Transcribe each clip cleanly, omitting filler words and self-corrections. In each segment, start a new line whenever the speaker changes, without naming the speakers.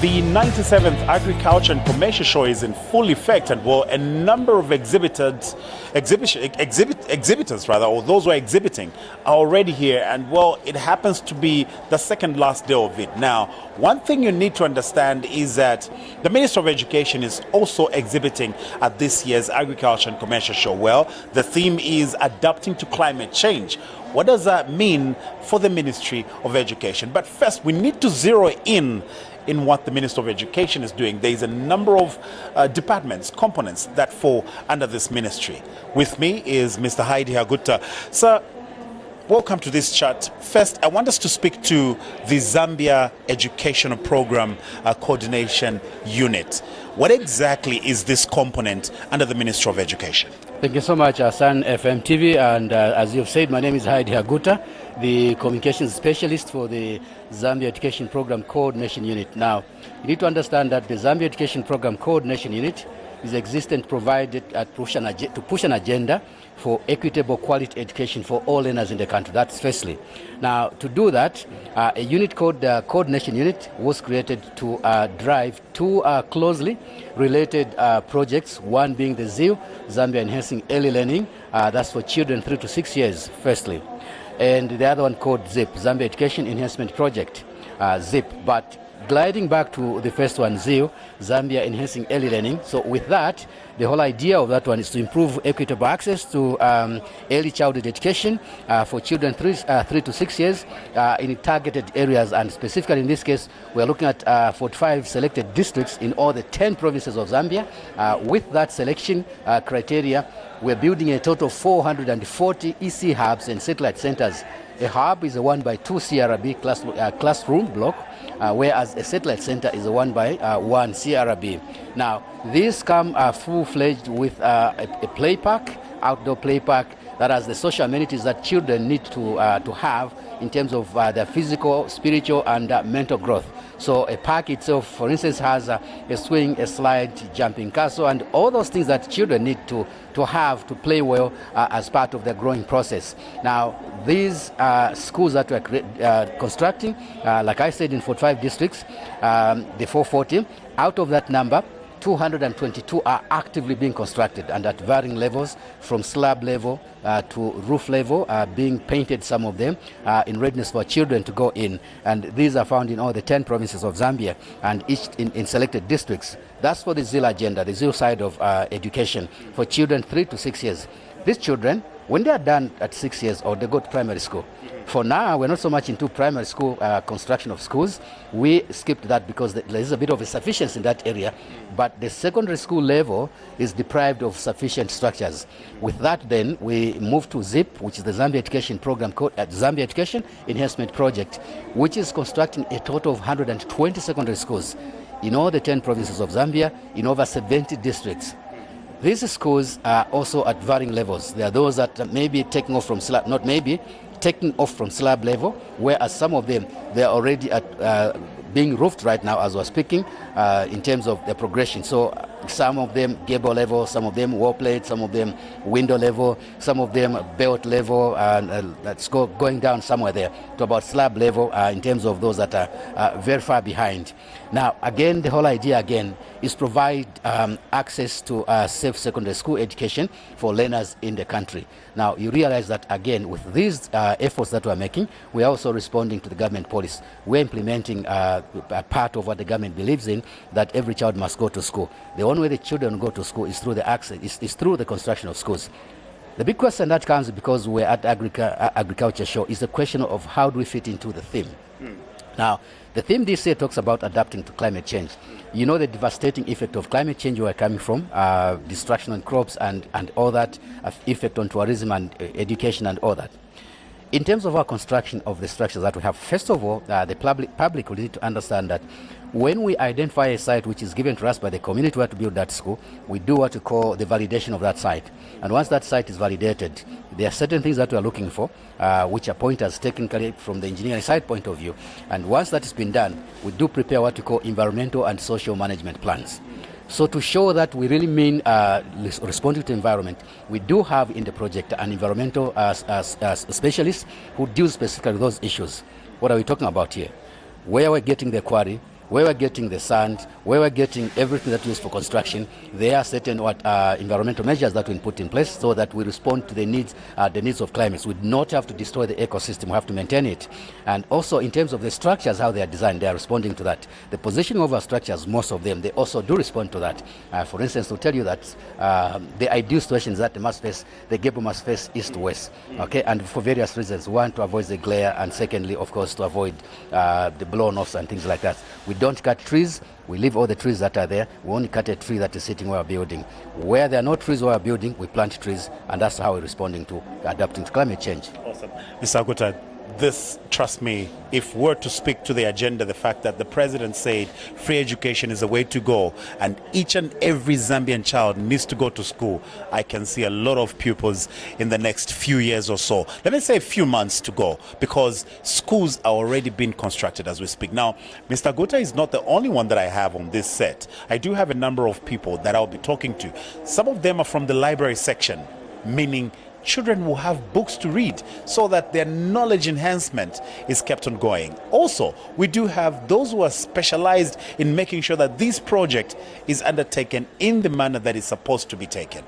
The 97th Agriculture and Commercial Show is in full effect, and well, a number of exhibitors, or those who are exhibiting, are already here. And well, it happens to be the second last day of it. Now, one thing you need to understand is that the Minister of Education is also exhibiting at this year's Agriculture and Commercial Show. Well, the theme is adapting to climate change. What does that mean for the Ministry of Education? But first, we need to zero in what the Minister of Education is doing. There is a number of departments, components that fall under this ministry. With me is Mr. Haidi Haguta. Sir, welcome to this chat. First, I want us to speak to the Zambia Educational Program Coordination Unit. What exactly is this component under the Ministry of Education?
Thank you so much, Sun FM TV. And as you've said, my name is Haidi Haguta, the communications specialist for the Zambia Education Program Coordination Unit. Now, you need to understand that the Zambia Education Program Coordination Unit is existent provided to push an agenda for equitable quality education for all learners in the country. That's firstly. Now, to do that, a unit called the Coordination Unit was created to drive two closely related projects, one being the ZEAL, Zambia Enhancing Early Learning, that's for children 3 to 6 years, firstly. And the other one called ZIP, Zambia Education Enhancement Project, ZIP. But gliding back to the first one, ZEAL, Zambia Enhancing Early Learning. So with that, the whole idea of that one is to improve equitable access to early childhood education for children 3 to 6 years in targeted areas. And specifically in this case, we're looking at 45 selected districts in all the 10 provinces of Zambia. With that selection criteria, we're building a total of 440 EC hubs and satellite centers. A hub is a 1x2 CRB classroom block, whereas a satellite center is a 1x1 CRB. Now, these come full-fledged with a play park, outdoor play park, that has the social amenities that children need to have in terms of their physical, spiritual, and mental growth. So a park itself, for instance, has a swing, a slide, jumping castle, and all those things that children need to have to play well as part of their growing process. Now, these schools that we're constructing, like I said, in 45 districts, the 440, out of that number, 222 are actively being constructed and at varying levels, from slab level to roof level, being painted, some of them, in readiness for children to go in. And these are found in all the 10 provinces of Zambia and each in selected districts. That's for the ZEAL agenda, the ZEAL side of education for children 3 to 6 years. These children, when they are done at 6 years old, they go to primary school. For now, we're not so much into primary school construction of schools. We skipped that because there is a bit of a sufficiency in that area. But the secondary school level is deprived of sufficient structures. With that, then, we move to ZIP, which is the Zambia Education Program, Zambia Education Enhancement Project, which is constructing a total of 120 secondary schools in all the 10 provinces of Zambia, in over 70 districts. These schools are also at varying levels. There are those that may be taking off from slab, not maybe, taking off from slab level, whereas some of them, they are already at being roofed right now as we're speaking in terms of the progression. So some of them gable level, some of them wall plate, some of them window level, some of them belt level, and that's going down somewhere there to about slab level in terms of those that are very far behind. Now, again, the whole idea again is provide access to safe secondary school education for learners in the country. Now, you realize that again, with these efforts that we're making, we're also responding to the government policy. We're implementing a part of what the government believes in, that every child must go to school. The only way the children go to school is through the access, is through the construction of schools. The big question that comes, because we're at Agriculture Show, is the question of how do we fit into the theme. Now, the theme this year talks about adapting to climate change. You know the devastating effect of climate change where we're coming from, destruction on crops and all that, effect on tourism and education and all that. In terms of our construction of the structures that we have, first of all, the public will need to understand that when we identify a site which is given to us by the community where to build that school, we do what we call the validation of that site. And once that site is validated, there are certain things that we are looking for, which are pointers technically from the engineering side point of view. And once that has been done, we do prepare what we call environmental and social management plans. So to show that we really mean responding to environment, we do have in the project an environmental specialist who deals specifically with those issues. What are we talking about here? Where we're getting the quarry, where we're getting the sand, where we're getting everything that we use for construction, there are certain environmental measures that we put in place so that we respond to the needs of climate. We do not have to destroy the ecosystem, we have to maintain it. And also in terms of the structures, how they are designed, they are responding to that. The positioning of our structures, most of them, they also do respond to that. For instance, to tell you that the ideal situation is that the gable must face east to west, okay? And for various reasons. One, to avoid the glare, and secondly, of course, to avoid the blow-offs and things like that. We don't cut trees. We leave all the trees that are there. We only cut a tree that is sitting where we're building. Where there are no trees where we're building, we plant trees, and that's how we're responding to adapting to climate change.
Awesome. Mr. Aguta, this, trust me, if we're to speak to the agenda, the fact that the president said free education is the way to go and each and every Zambian child needs to go to school, I can see a lot of pupils in the next few years or so. Let me say a few months to go, because schools are already being constructed as we speak. Now, Mr. Gota is not the only one that I have on this set. I do have a number of people that I'll be talking to. Some of them are from the library section, meaning children will have books to read so that their knowledge enhancement is kept on going. Also, we do have those who are specialized in making sure that this project is undertaken in the manner that it's supposed to be taken.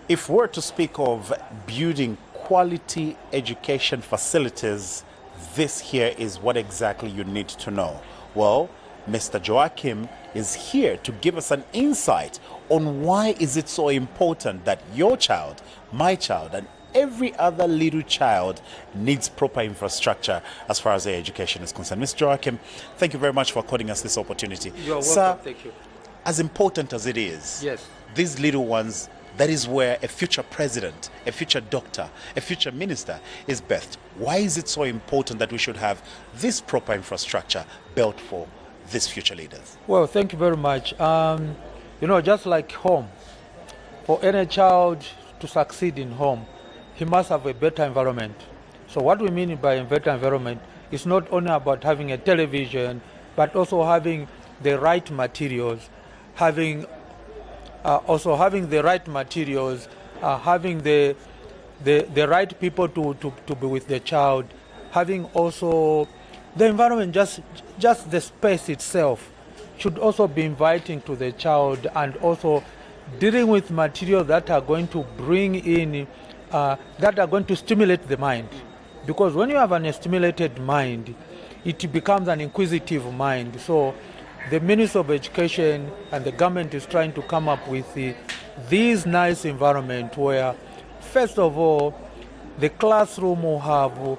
If we're to speak of building quality education facilities, this here is what exactly you need to know. Well, Mr. Joachim is here to give us an insight on why is it so important that your child, my child, and every other little child needs proper infrastructure as far as their education is concerned. Mr. Joachim, thank you very much for according us this opportunity.
You're welcome.
Sir,
thank you.
As important as it is,
Yes.
these little ones, that is where a future president, a future doctor, a future minister is birthed. Why is it so important that we should have this proper infrastructure built for these future leaders?
Well, thank you very much. Just like home, for any child to succeed in home, he must have a better environment. So what we mean by a better environment is not only about having a television, but also having the right materials, having the right materials, having the right people to be with the child, having also the environment, just the space itself should also be inviting to the child, and also dealing with materials that are going to bring in that are going to stimulate the mind. Because when you have an stimulated mind, it becomes an inquisitive mind. So the Ministry of Education and the government is trying to come up with this nice environment where, first of all, the classroom will have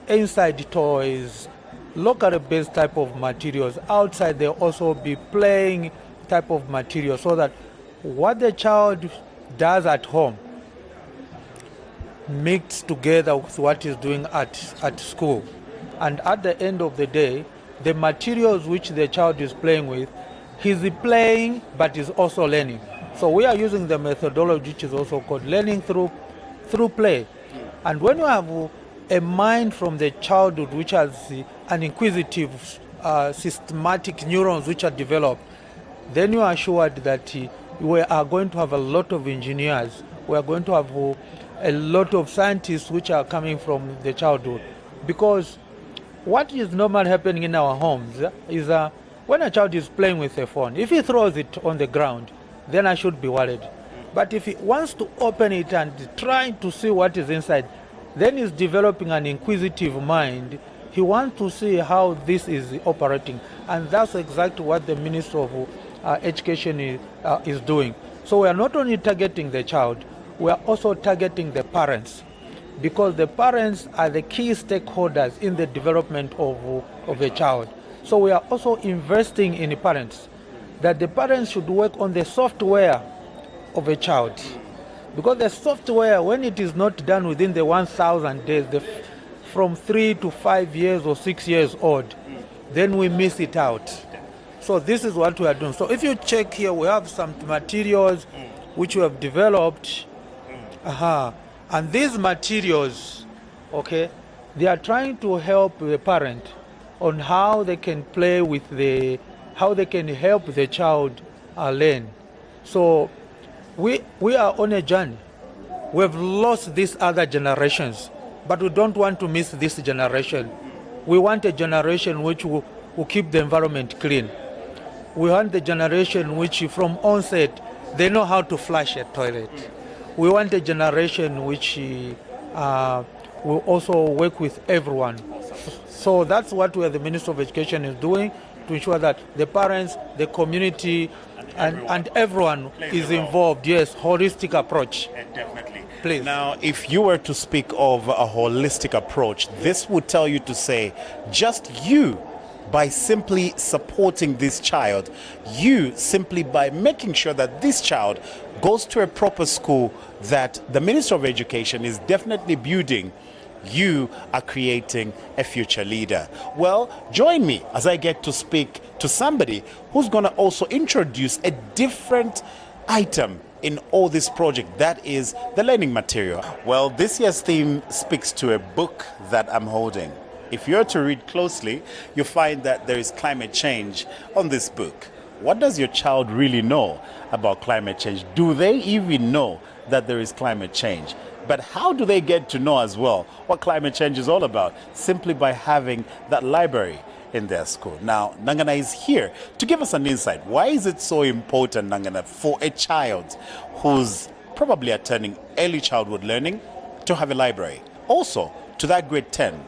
inside toys, locally based type of materials. Outside there also be playing type of materials, so that what the child does at home mixed together with what he's doing at school. And at the end of the day, the materials which the child is playing with, he's playing but he's also learning. So we are using the methodology which is also called learning through play. And when you have a mind from the childhood which has an inquisitive, systematic neurons which are developed, then you are assured that we are going to have a lot of engineers, we are going to have a lot of scientists which are coming from the childhood. Because what is normally happening in our homes is when a child is playing with a phone, if he throws it on the ground, then I should be worried. But if he wants to open it and try to see what is inside, then he's developing an inquisitive mind. He wants to see how this is operating. And that's exactly what the Ministry of Education is doing. So we are not only targeting the child, we are also targeting the parents, because the parents are the key stakeholders in the development of a child. So we are also investing in the parents, that the parents should work on the software of a child. Because the software, when it is not done within the 1,000 days, from 3 to 5 years or 6 years old, then we miss it out. So this is what we are doing. So if you check here, we have some materials which we have developed. And these materials, okay, they are trying to help the parent on how they can play with how they can help the child learn. So we are on a journey. We've lost these other generations, but we don't want to miss this generation. We want a generation which will keep the environment clean. We want the generation which from onset, they know how to flush a toilet. We want a generation which will also work with everyone. So that's what the Minister of Education is doing, to ensure that the parents, the community, and everyone is involved. Yes, holistic approach.
Definitely.
Please.
Now, if you were to speak of a holistic approach, this would tell you to say, just you, by simply supporting this child, you simply by making sure that this child goes to a proper school that the Minister of Education is definitely building, you are creating a future leader. Well, join me as I get to speak to somebody who's going to also introduce a different item in all this project, that is the learning material. Well, this year's theme speaks to a book that I'm holding. If you're to read closely, you'll find that there is climate change on this book. What does your child really know about climate change? Do they even know that there is climate change? But how do they get to know as well what climate change is all about? Simply by having that library in their school. Now, Nangana is here to give us an insight. Why is it so important, Nangana, for a child who's probably attending early childhood learning to have a library? Also, to that grade 10,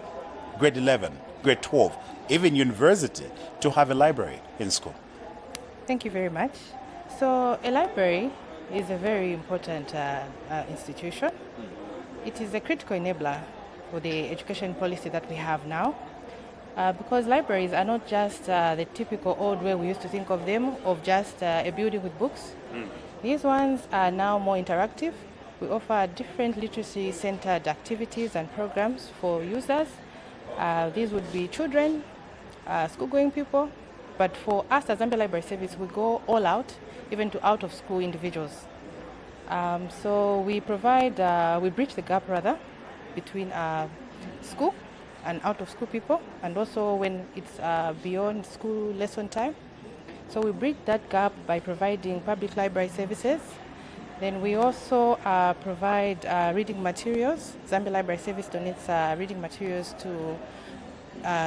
grade 11, grade 12, even university, to have a library in school?
Thank you very much. So a library is a very important institution. It is a critical enabler for the education policy that we have now, because libraries are not just the typical old way we used to think of them, of just a building with books. These ones are now more interactive. We offer different literacy-centered activities and programs for users. These would be children, school-going people, but for us as Zambia Library Service, we go all out, even to out-of-school individuals. So we provide, we bridge the gap rather between school and out-of-school people, and also when it's beyond school lesson time. So we bridge that gap by providing public library services. Then we also provide reading materials. Zambia Library Service donates reading materials to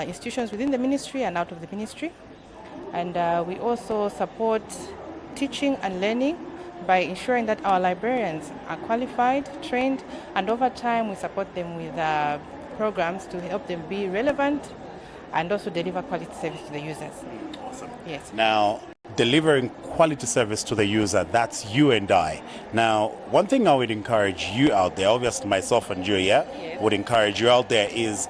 institutions within the ministry and out of the ministry. And we also support teaching and learning by ensuring that our librarians are qualified, trained, and over time we support them with programs to help them be relevant and also deliver quality service to the users.
Awesome.
Yes.
Now, delivering quality service to the user, that's you and I. Now, one thing I would encourage you out there, obviously myself and Julia would encourage you out there, is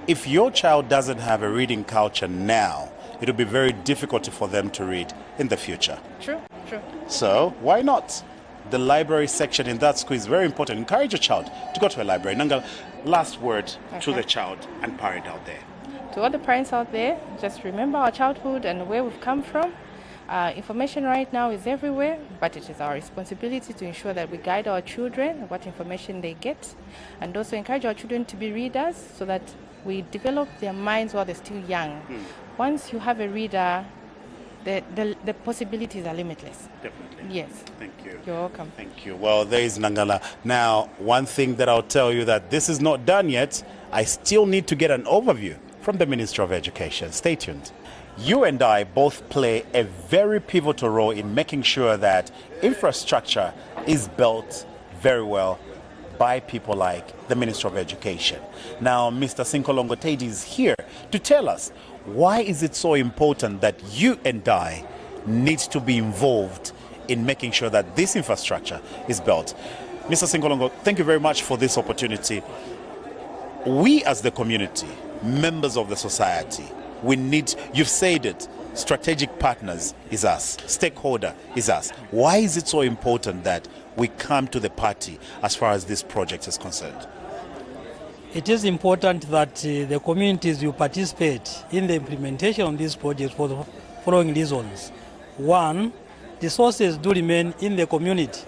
if your child doesn't have a reading culture now, it'll be very difficult for them to read in the future.
True, true.
So why not? The library section in that school is very important. Encourage your child to go to a library. Nanga, last word to the child and parent out there.
To all the parents out there, just remember our childhood and where we've come from. Information right now is everywhere, but it is our responsibility to ensure that we guide our children what information they get, and also encourage our children to be readers so that we develop their minds while they're still young. Once you have a reader, the possibilities are limitless.
Definitely.
Yes.
Thank you.
You're welcome.
Thank you. Well, there is Nangala. Now, one thing that I'll tell you that this is not done yet. I still need to get an overview from the Minister of Education. Stay tuned. You and I both play a very pivotal role in making sure that infrastructure is built very well by people like the Minister of Education. Now, Mr. Sinkolongo Tedi is here to tell us why is it so important that you and I need to be involved in making sure that this infrastructure is built. Mr. Sinkolongo, thank you very much for this opportunity. We as the community, members of the society, we need, you've said it, strategic partners is us, stakeholder is us. Why is it so important that we come to the party as far as this project is concerned?
It is important that the communities will participate in the implementation of these projects for the following reasons. One, the sources do remain in the community.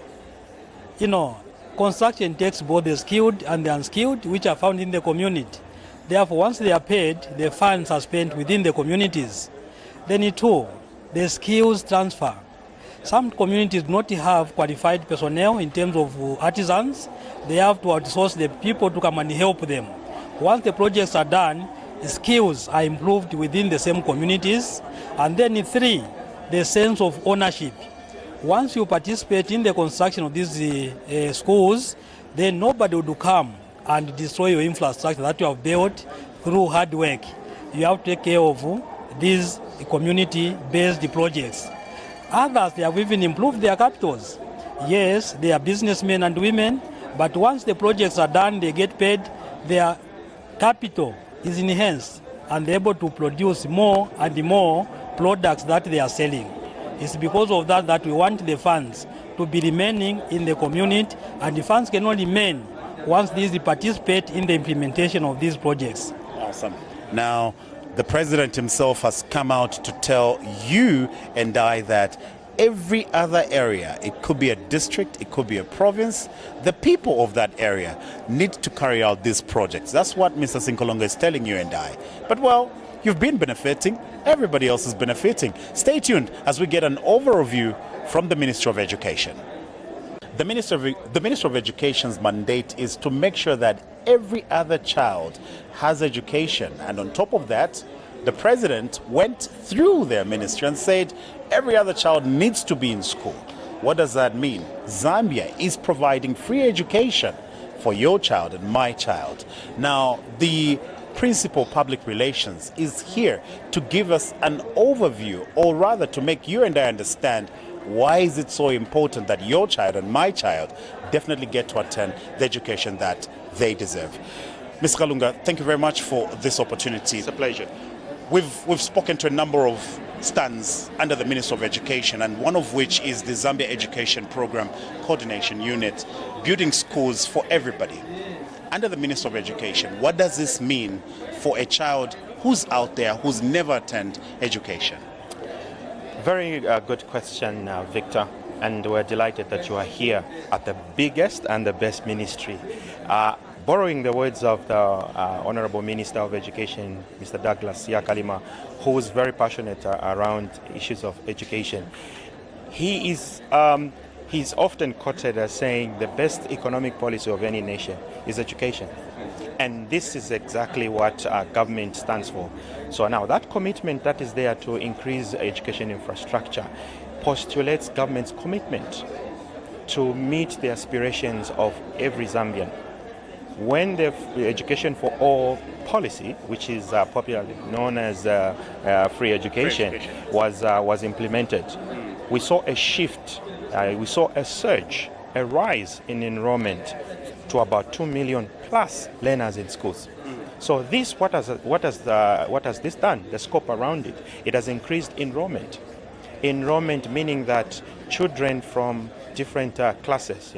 You know, construction takes both the skilled and the unskilled, which are found in the community. Therefore, once they are paid, the funds are spent within the communities. Then two, the skills transfer. Some communities do not have qualified personnel in terms of artisans. They have to outsource the people to come and help them. Once the projects are done, the skills are improved within the same communities. And then three, the sense of ownership. Once you participate in the construction of these schools, then nobody would come and destroy your infrastructure that you have built through hard work. You have to take care of these community-based projects. Others, they have even improved their capitals. Yes, they are businessmen and women, but once the projects are done, they get paid, their capital is enhanced and they're able to produce more and more products that they are selling. It's because of that that we want the funds to be remaining in the community, and the funds can only remain once these participate in the implementation of these projects.
Awesome. Now, the president himself has come out to tell you and I that every other area, it could be a district, it could be a province, the people of that area need to carry out these projects. That's what Mr. Sinkolonga is telling you and I. But well, you've been benefiting, everybody else is benefiting. Stay tuned as we get an overview from the Ministry of Education. The Minister of Education's mandate is to make sure that every other child has education. And on top of that, the president went through their ministry and said every other child needs to be in school. What does that mean? Zambia is providing free education for your child and my child. Now, the Principal Public Relations is here to give us an overview, or rather to make you and I understand why is it so important that your child and my child definitely get to attend the education that they deserve. Ms. Kalunga, thank you very much for this opportunity.
It's a pleasure.
We've spoken to a number of stands under the Ministry of Education, and one of which is the Zambia Education Program Coordination Unit, building schools for everybody. Under the Ministry of Education, what does this mean for a child who's out there who's never attended education?
Very good question, Victor, and we're delighted that you are here at the biggest and the best ministry. Borrowing the words of the Honorable Minister of Education, Mr. Douglas Yakalima, who is very passionate around issues of education. He's often quoted as saying the best economic policy of any nation is education. And this is exactly what government stands for. So now that commitment that is there to increase education infrastructure postulates government's commitment to meet the aspirations of every Zambian. When the Education for All policy, which is popularly known as free education, was implemented, we saw a shift, we saw a surge, a rise in enrollment to about 2 million plus learners in schools. So this, what has this done? The scope around it. It has increased enrollment. Enrollment meaning that children from different classes,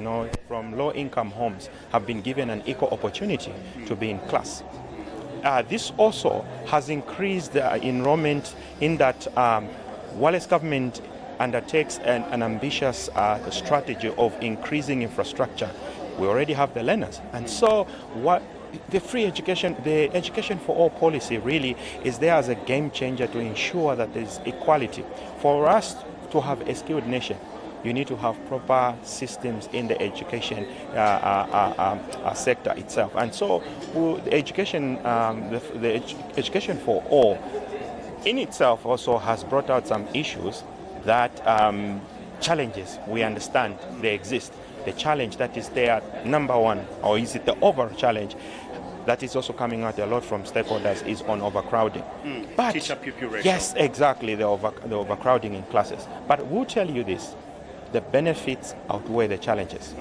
from low-income homes, have been given an equal opportunity to be in class. This also has increased enrollment in that Wallace government undertakes an ambitious strategy of increasing infrastructure. We already have the learners, and so what the free education, the Education for All policy really is there as a game changer to ensure that there is equality. For us to have a skilled nation, you need to have proper systems in the education sector itself. And so the education for all in itself also has brought out some issues that challenges we understand they exist. The challenge that is there, number one, or is it the overall challenge that is also coming out a lot from stakeholders, is on overcrowding. But
Teacher-pupil ratio.
yes, exactly, the overcrowding in classes. But we'll tell you this, the benefits outweigh the challenges.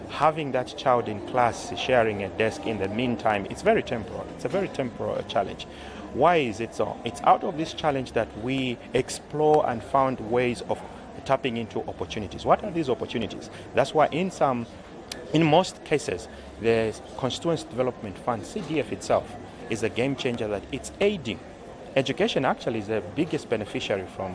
Having that child in class sharing a desk in the meantime, it's very temporal. It's a very temporal challenge. Why is it so? It's out of this challenge that we explore and found ways of tapping into opportunities. What are these opportunities? That's why in most cases, the Constituency Development Fund, CDF itself, is a game changer that it's aiding. Education actually is the biggest beneficiary from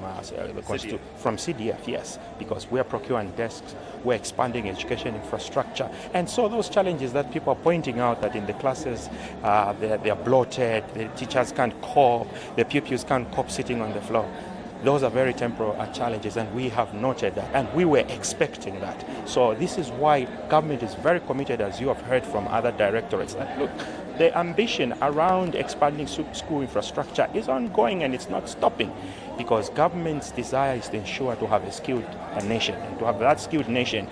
from CDF, yes, because we are procuring desks, we're expanding education infrastructure, and so those challenges that people are pointing out, that in the classes they are bloated, the teachers can't cope, the pupils can't cope sitting on the floor. Those are very temporal challenges, and we have noted that, and we were expecting that. So this is why government is very committed, as you have heard from other directorates, that look, the ambition around expanding school infrastructure is ongoing and it's not stopping, because government's desire is to ensure to have a skilled nation, and to have that skilled nation,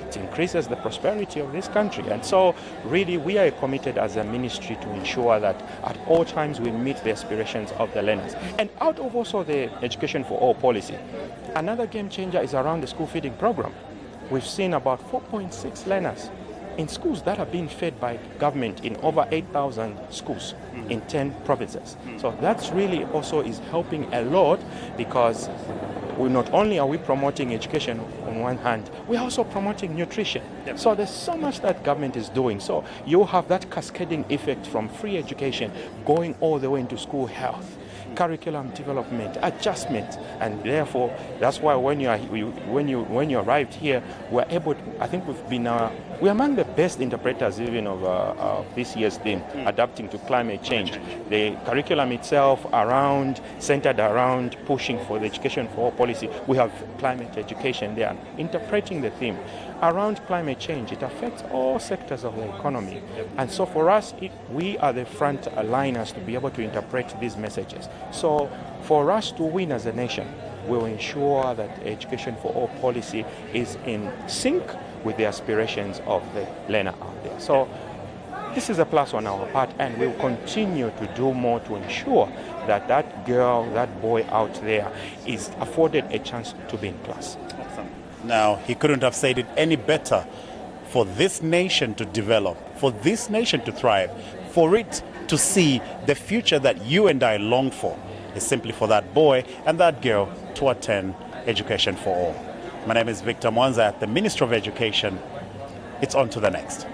it increases the prosperity of this country. And so really we are committed as a ministry to ensure that at all times we meet the aspirations of the learners. And out of also the Education for All policy, another game changer is around the school feeding program. We've seen about 4.6 learners in schools that are being fed by government in over 8,000 schools in 10 provinces. So that's really also is helping a lot, because not only are we promoting education on one hand, we're also promoting nutrition. Yep. So there's so much that government is doing. So you have that cascading effect from free education going all the way into school health, curriculum development, adjustment, and therefore that's why when you arrived here, we're able to, I think we're among the best interpreters even of this year's theme, adapting to climate change. The curriculum itself centered around pushing for the Education for All policy. We have climate education there, interpreting the theme around climate change. It affects all sectors of the economy, and so for us, we are the front liners to be able to interpret these messages. So for us to win as a nation, we will ensure that Education for All policy is in sync with the aspirations of the learner out there. So this is a plus on our part, and we'll continue to do more to ensure that that girl, that boy out there is afforded a chance to be in class.
Awesome. Now, he couldn't have said it any better. For this nation to develop, for this nation to thrive, for it to see the future that you and I long for, is simply for that boy and that girl to attend Education for All. My name is Victor Mwanza at the Ministry of Education. It's on to the next.